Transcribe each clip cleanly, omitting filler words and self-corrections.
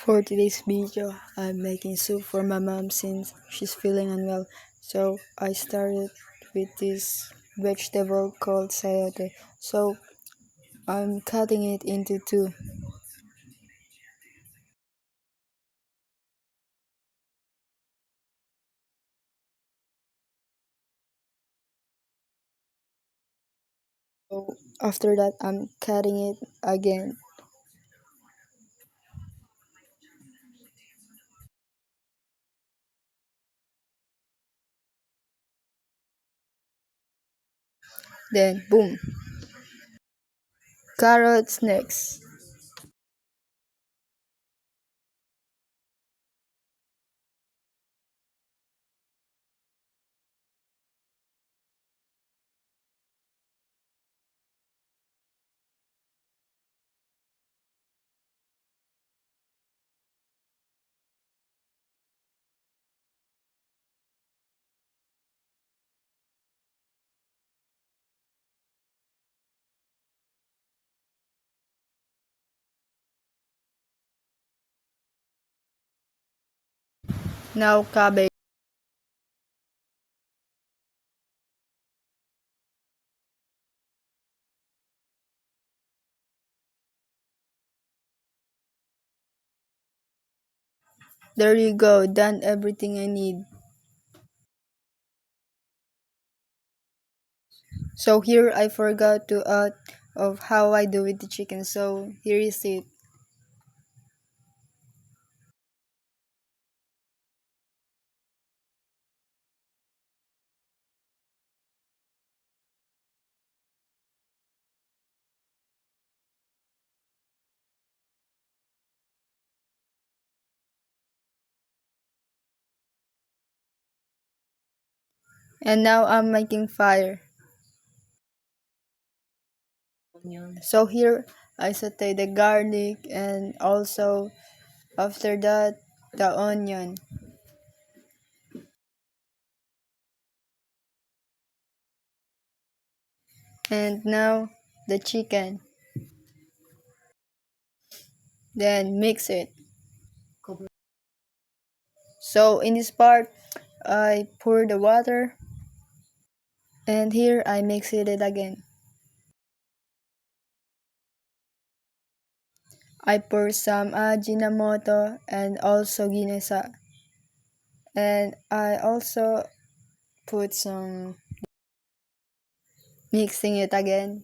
For today's video, I'm making soup for my mom since she's feeling unwell. So I started with this vegetable called sayote. So I'm cutting it into two. So after that, I'm cutting it again. Then boom, carrots next. Now cabbage. There you go, done everything I need. So here I forgot to add of how I do with the chicken. So here is it. And now I'm making fire. So here I saute the garlic and also after that the onion. And now the chicken. Then mix it. So in this part I pour the water and here I mix it again. I pour some ajinomoto and also ginesa. And I also put some mixing it again.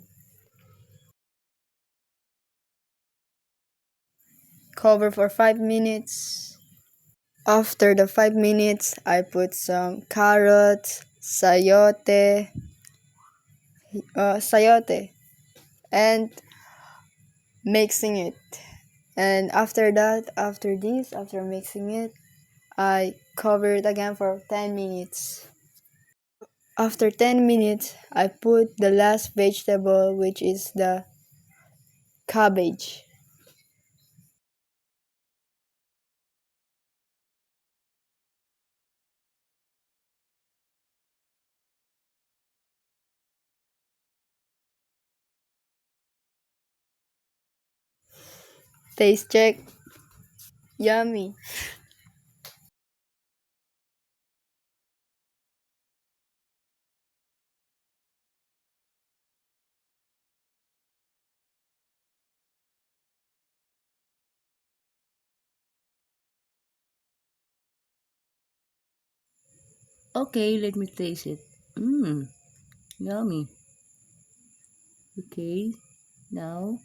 Cover for 5 minutes. After the 5 minutes, I put some carrots, sayote, and mixing it. And after that, after mixing it, I cover it again for 10 minutes. After 10 minutes, I put the last vegetable, which is the cabbage. Taste check. Yummy. Okay, let me taste it. Mmm, yummy. Okay, now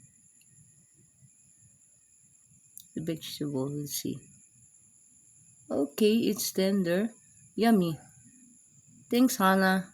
the vegetable, let's see. Okay, it's tender. Yummy. Thanks, Hannah.